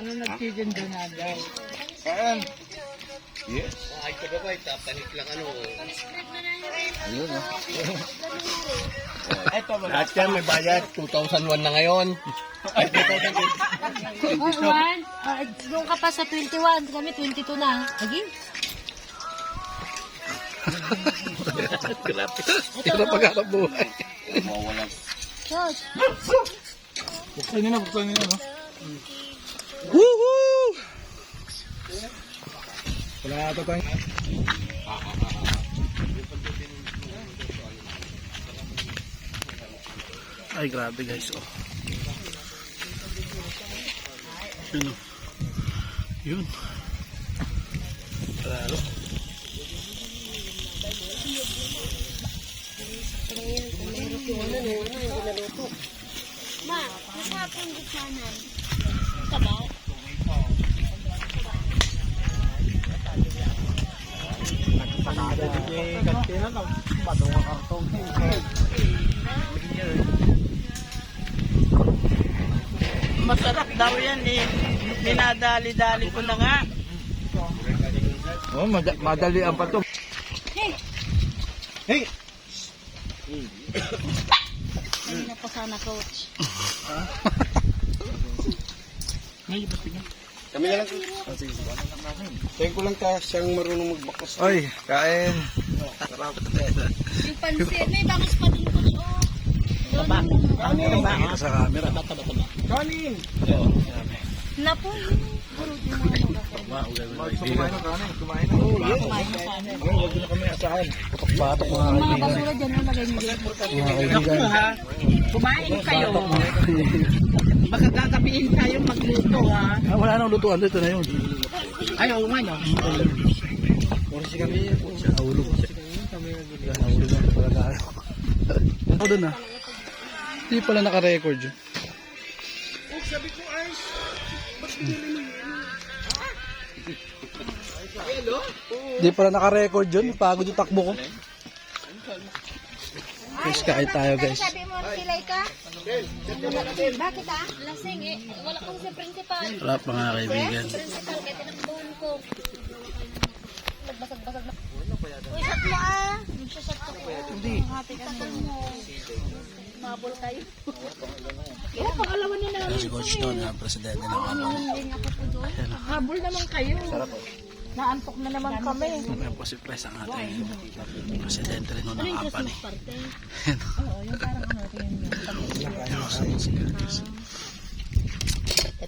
Ano nagtitin doon na daw? Saan? Yes. Ay, kagabay, tapanik lang ano. Ayun, oh. Ito ba? Lahat yan may bayad, 2001 na ngayon. Ay, 1? Doon ka pa sa 21, kami 22 na. Lagi? Grabe. Ito pagkakap buhay. Mawawalan. Josh. Buksan nyo na, no? Woohoo! Wala ata tayo. Ay, grabe guys, oh. Yun, oh. Yun. Claro. Ma, masapang gitsanan. Tabaw? Masarap daw yan eh. Dinadali-dali ko na nga. Oh, madali ang pato. Hey! Hey! Hindi na pa sana, coach. Kami na lang. Tingin ko lang ka siyang marunong magbakas. Oy, kain. Yung pansit, may bangus pa din, coach. Oh. Kanin. Nakita sa camera. Kanin. Napo, guru din mo ano kasi. Kumain na kanin. Kumain na. Oh, yes. Huwag na kami asahan. Patok-patok mga Yung mga kaibigan. basura dyan, ang lagay nyo dito. Mga kaibigan. Ha? Kumain kayo. Baka gagabihin tayong magluto ha. Ah, wala nang lutuan dito na yun. Ay, oo nga no. Orsi kami. Nahulog. Nahulog lang talaga. Ako doon ah. Hindi pala naka-record yun. Hindi pala naka-record yun. Pagod yung takbo ko. Guys, kain tayo guys. Sabi mo, silay ka? Bakit ah? Lasing eh. Wala kong si principal. Wala pa mga kaibigan. Principal, kaya tinakbuhan ko. Nagbasag-basag na. Uy, shot mo ah. Magsashot ko. Hindi. Hati ka mo. Mabol kayo. Kaya pangalawa niya namin. Si Coach Don, ang presidente ng kapal. Hindi ako po doon. Habol naman kayo. Naantok na naman kami. May po si Pres ang ating presidente rin ng kapal. Parte. Oo, yung parang ano,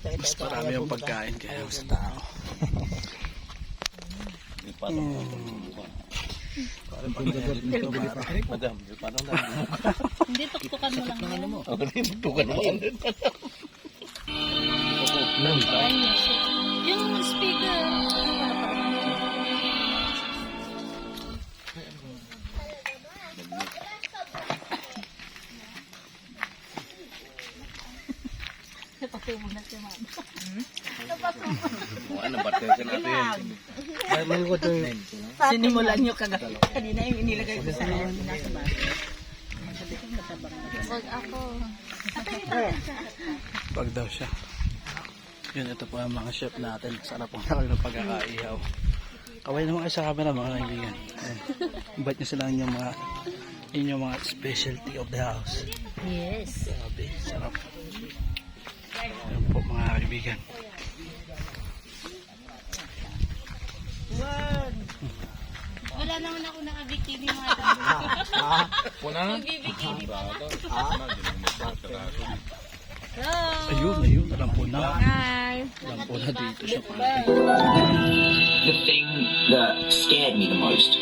Mas marami yung pagkain kaya sa tao. Hindi, tuktukan mo lang. Yung speaker. Napatubo na si mama. Ano ba ito natin? Sinimulan nyo kanina yung inilagay ko sa nasa baso. Wag ako. Pag daw siya. Yun, ito po ang mga chef natin. Sarap po na kayo ng pagkakaihaw. Kaway naman kayo sa camera mga kaibigan. Invite nyo sila inyong mga specialty of the house. Yes. Sabi, sarap. Ayan po mga kaibigan. Wala naman ako nakabikini mga tabi. Magbibikini pa na. Ayun, alam po na. Hi. Alam po na dito siya pa. The thing that scared me the most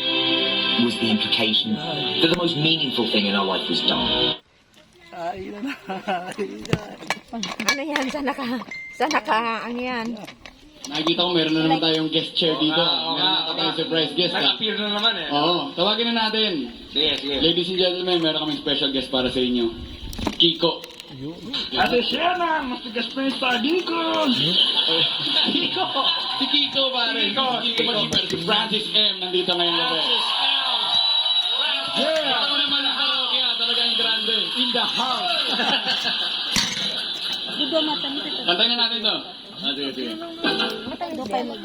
was the implication that the most meaningful thing in our life was done. Ayun na. Ano yan? Sana ka, ano yan? Nakikita ko meron na naman tayong guest chair dito. Meron na tayong surprise guest. Nag-appear na naman eh. Oo, tawagin na natin. Sige. Ladies and gentlemen, meron kaming special guest para sa inyo. Kiko. Ate Sienna, mastigas pa yung saging ko. Kiko! Si Kiko pare. Kiko Magiper. Si Francis M. nandito ngayon gabi. Yeah! Ito naman ang parokya. Talagang grande. In the house. Doon matan ito. Kantayin na natin to. Ah, sige, sige. Doon pa mag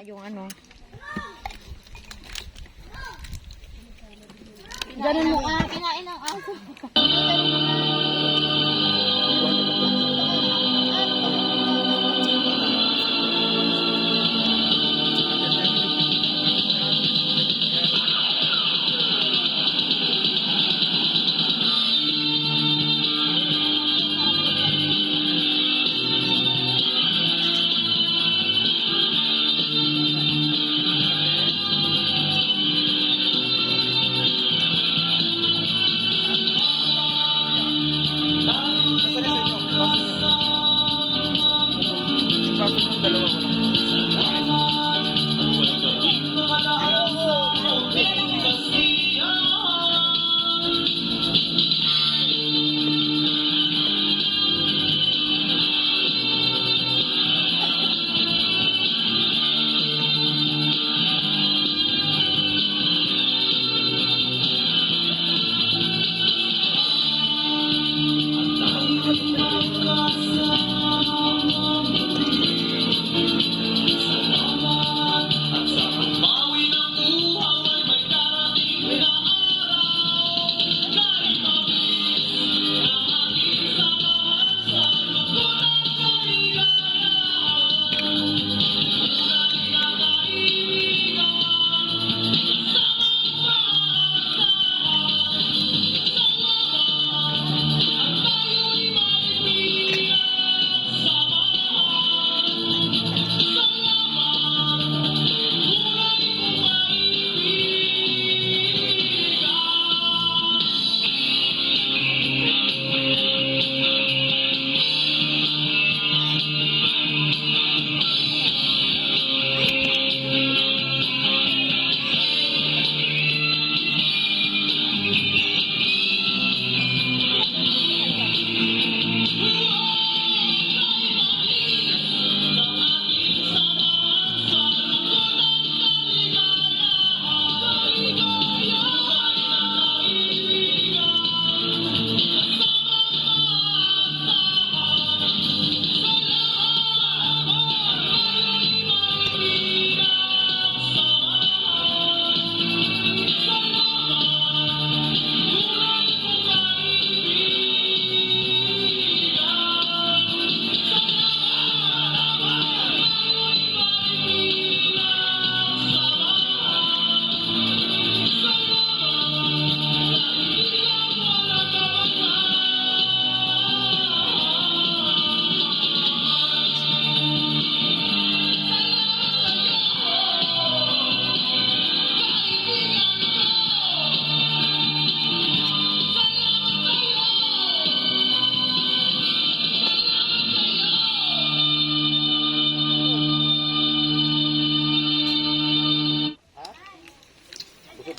yung ano. Ganun mo ka. Kinain ng aso.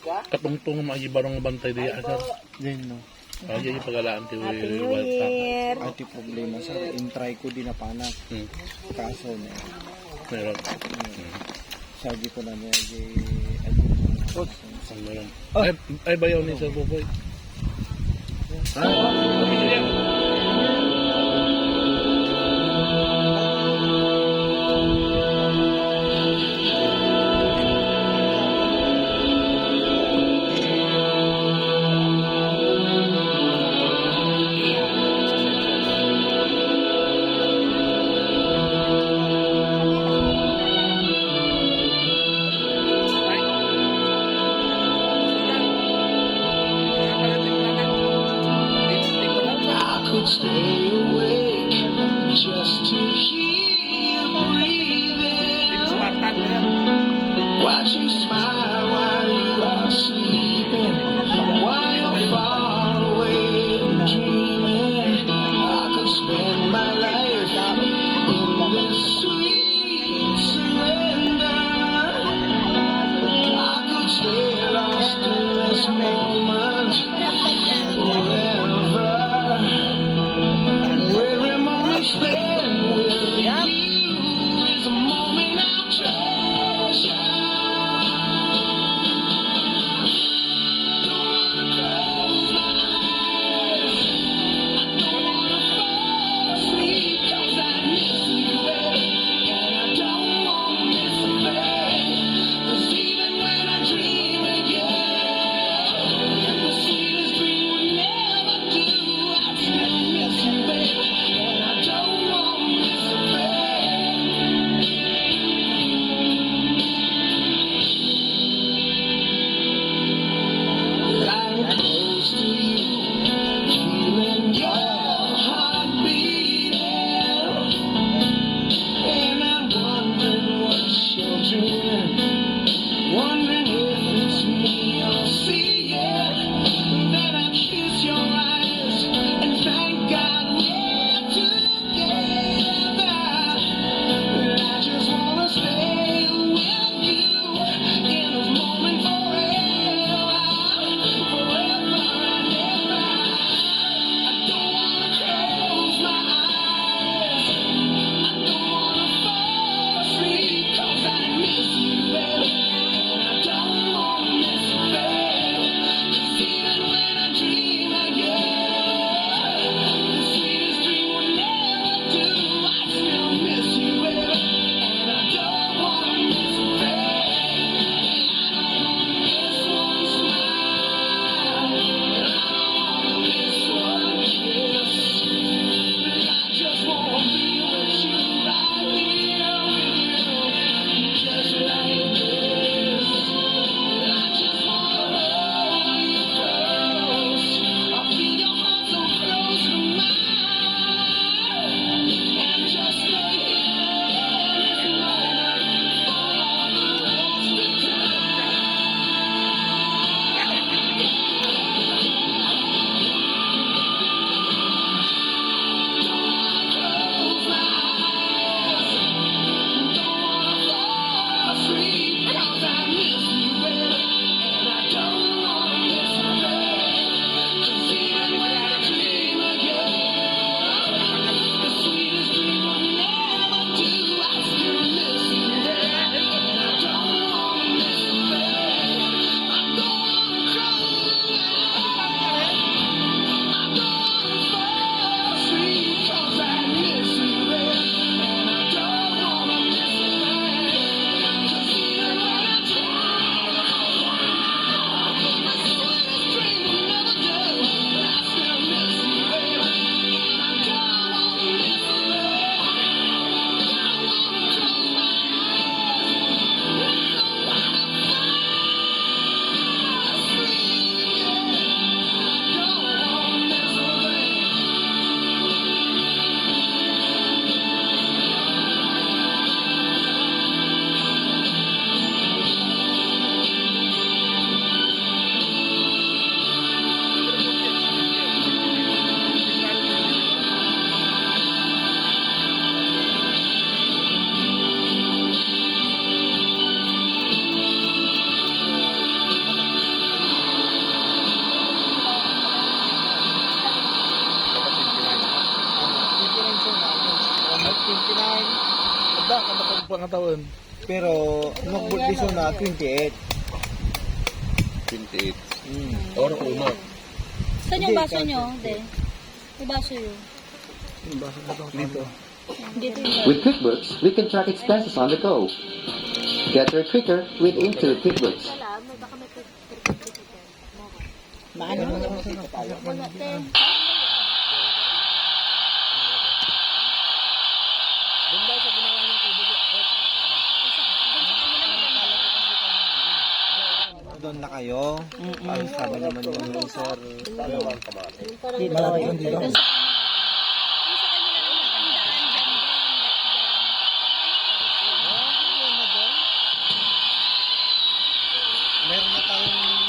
Katungtong magibarong bantay di asar. Din, no? Kaya yung pagalaan ti Happy New Year! Ati problema sa intry ko din na panak. Kaso na. Meron. Sabi ko na niya, Ang meron. Ay bayaw ni Sir Boboy. I could stay awake just to hear you breathing. Watch you smile while you are sleeping, while you're far away dreaming. I could spend my life in this sweet surrender. I could stay lost in this moment forever. Every moment spent with you is a moment of treasure. pangatawan. Pero, mag-bultiso na 28. 28. Oro uno. Saan yung baso nyo? Hindi. May baso yun. Dito. Dito yung With QuickBooks, we can track expenses on the go. Get there quicker with Intuit QuickBooks. Maano mo naman sa tayo. wala, te. Doon na kayo. Ang sabi naman yung sir. Malapit dito. Meron na tayong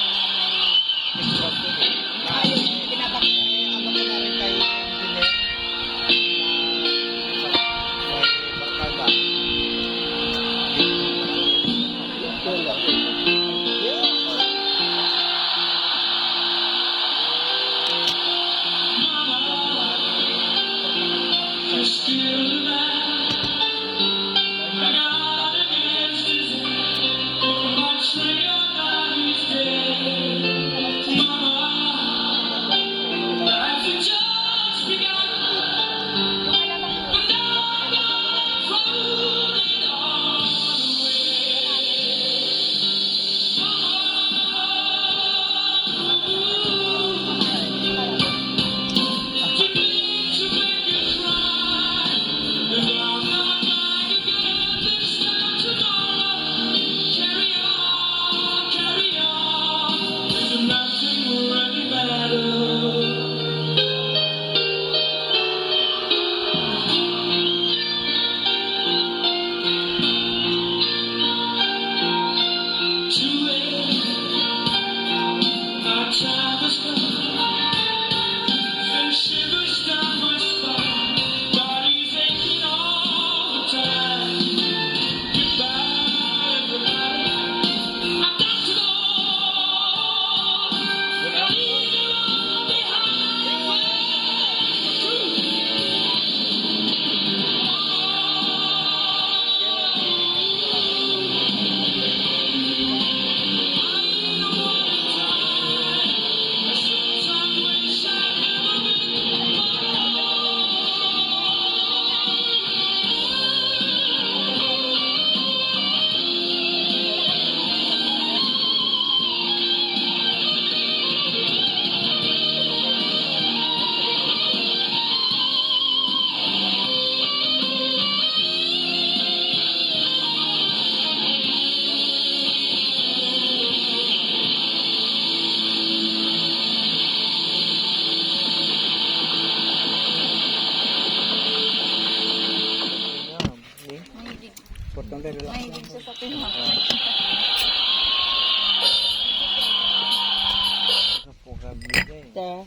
Mahilig siya sa tinapay.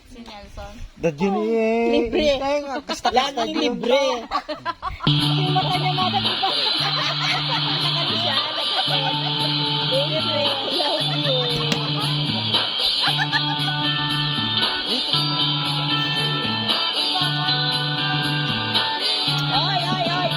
Si Nelson. Dadyan eh. Libre. Laging libre. Yung mata niya mata diba? Nakano siya. Libre. Love you. Ay, ay, ay.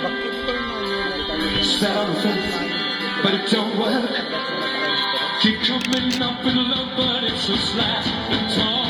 plan. Set on faith, but it don't work. Keep coming up with love, but it's a slash and tall.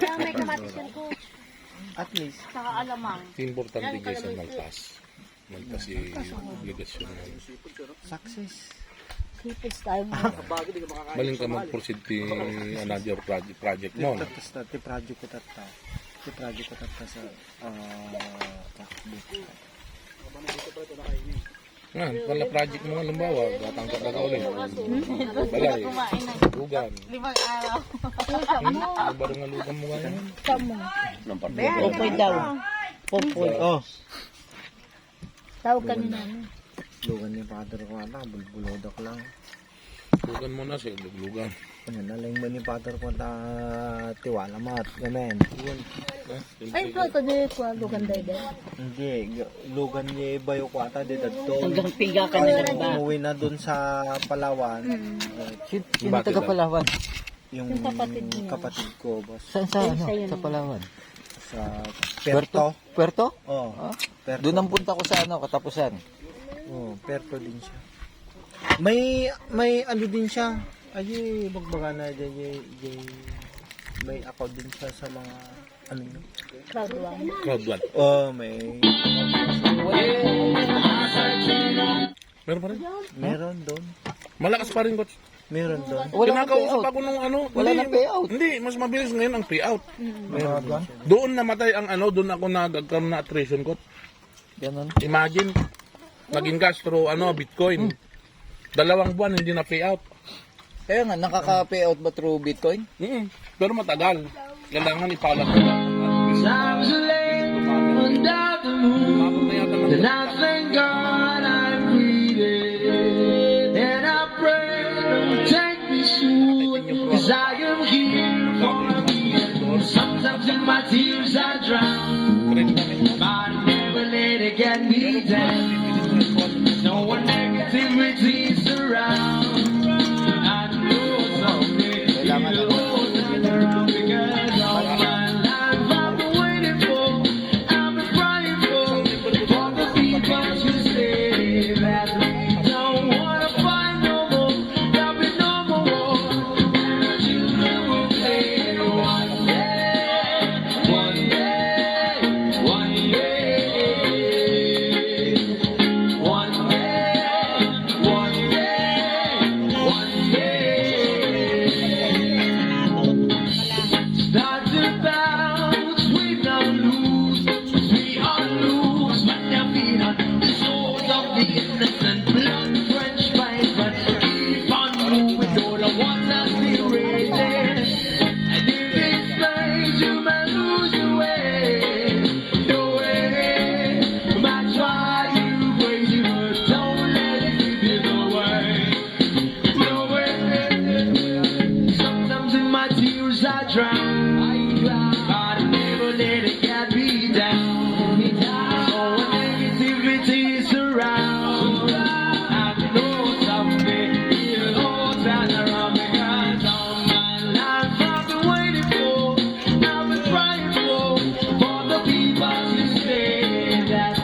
Kaya may kamatis yan, coach. At least. Saka alamang. Importante dyan sa Maltas. Maltas yung obligasyon mo. Success. Sipis tayo mo. Maling ka mag-proceed ti another project mo. Ti project ko tata. Ti project ko tata sa takbo. Nga, pala project mo nga lumbawa, datang ka na ulit. Balay, lugan. 5 araw. Ano ba nga lugan mo ngayon? Popoy daw. Popoy. Oh. Tawag kami namin. Lugan ni Father ko ata, bulbulodak lang. Lugan mo na siya, lugan. Ano na lang mo ni Father ko ata tiwala mat. Gamen. Ay, ito di ko lugan dayde. Hindi, lugan ni Bayo ko ata di dadto. Hanggang piga ka na lang ba? Umuwi na doon sa Palawan. Sino taga Palawan? Yung Yung kapatid niya. kapatid ko, boss. Saan sa ano? Sa Palawan? Sa Puerto. Puerto? Oh, Puerto. Doon ang punta ko sa ano, katapusan. Oh, Puerto din siya. May ano din siya. Ay, magbaga na dyan may account din siya sa mga ano yun? Crowd one. Crowdland. Oh, may Meron pa rin? meron doon. Malakas pa rin, coach. Meron doon. Kinakausap ako nung ano. Wala hindi, nang payout. Hindi, mas mabilis ngayon ang payout. Meron doon. Doon namatay ang ano, doon ako nagkaroon na attrition, coach. Ganon. Imagine, naging gas through Bitcoin. 2 buwan hindi na payout. Kaya nga, nakaka-payout ba through Bitcoin? Pero matagal. Kailangan ipalat ko. Times are late without the moon. Then I thank God I breathe. And I pray don't take me soon. Cause I am here for me. Sometimes in my tears I drown. But I never let it get me down. No one negativity surround. I know someday you'll turn around because all my life I've been waiting for, I've been crying for the people to stay that don't wanna fight no more, there'll be no more war, and our children will play one day, one day, one day, one day, one day, one day. Start to bounce, we don't lose, we are loose, but their feet on the souls of the innocent, blood drenched vibrant. Keep on moving, though the waters be raging, and if it's strange, you might lose your way, no way. That's why you crazy, but don't let it keep you away, no way. Sometimes in my tears I drown. But I never let it get me down. So when negativity surrounds, I know someday it'll all turn around because all my life I've been waiting for, I've been crying for the people to say that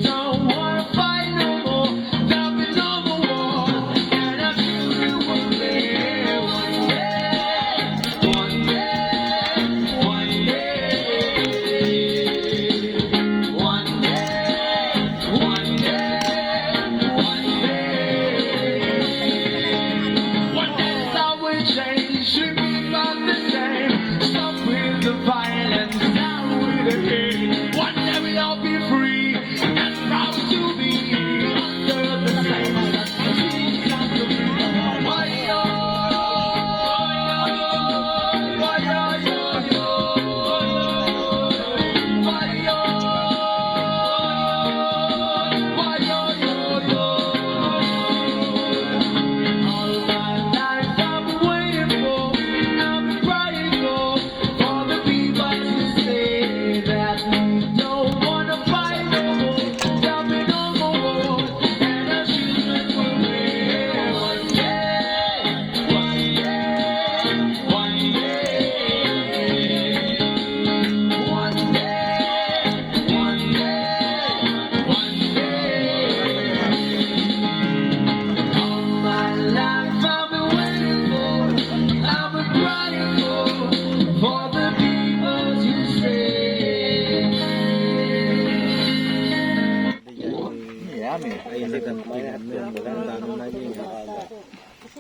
don't wanna fight no more, there'll be no more war, and our children will play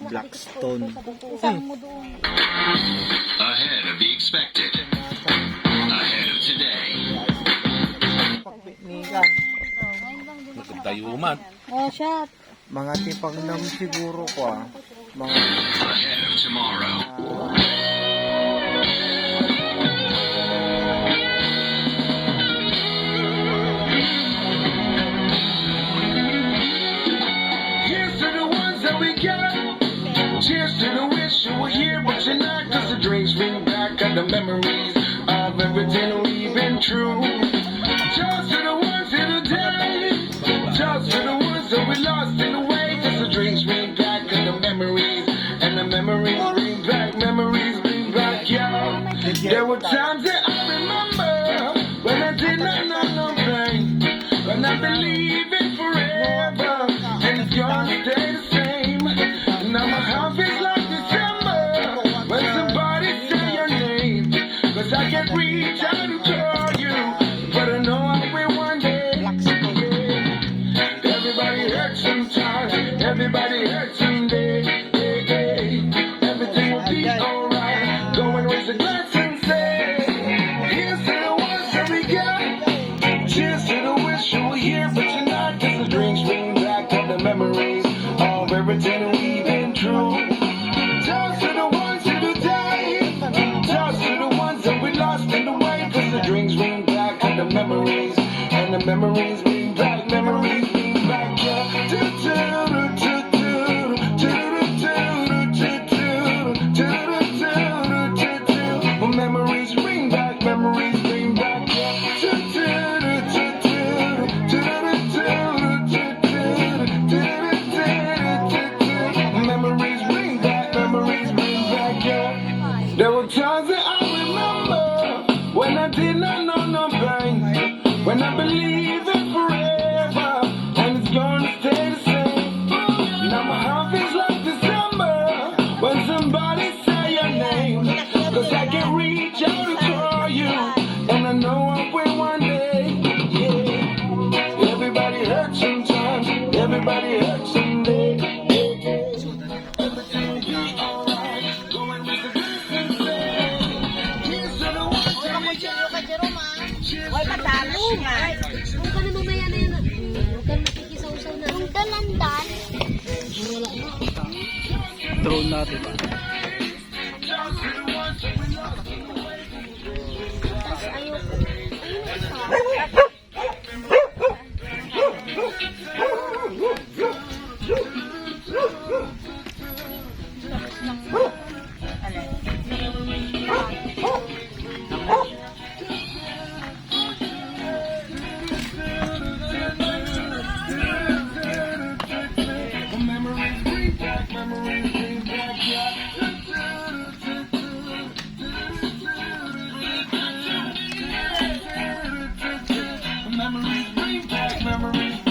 Blackstone. Saan mo doon? Ahead of the expected. Ahead of today. Pagpiknikan. Tayuman. Oh, shot. Mga tipang nam siguro ko Mga Ahead of tomorrow. Here's to the ones that we got. Cheers to the wish you were here, but you're not. Cause the drinks bring back all the memories of everything we've been through. Toast to the ones that'll die. Toast to the ones that we lost in the way. Cause the drinks bring back all the memories. And the memories bring back, y'all. There were times that I remember when I did not know no pain. When I believe in forever. And it's gonna stay the same. Now my heart feels like December when somebody say your name. Cause I can't reach out and call you, but I know I will one day. Everybody hurts sometimes, everybody hurts someday. Everything will be alright. Go and raise a glass and say, here's to the ones that we got. Cheers to the wish you were here, but you're not. Cause the drinks bring back all the memories of everything we've been through. Toast to the ones who died. Toast to the ones that we lost in the way. Cause the drinks bring back all the memories. And the memories bring back, yeah. Memories bring back, yeah. There were times that I remember when I did not know no pain, when I believed in forever, and it's gonna stay the same. Now my heart feels like December when somebody say your name, cause I can reach out and call you, and I know I will one day, yeah. Everybody hurts sometimes, everybody hurts someday, yeah. Everything will be alright, going with the distance, here's to the ones that we got. Cheers to the Huwag ka na mamaya na yan. Huwag ka nakikisaw-saw na. Huwag ka landan. Wala na. Drone natin. Tapos ayoko. Ayun isa. Memories bring back, memories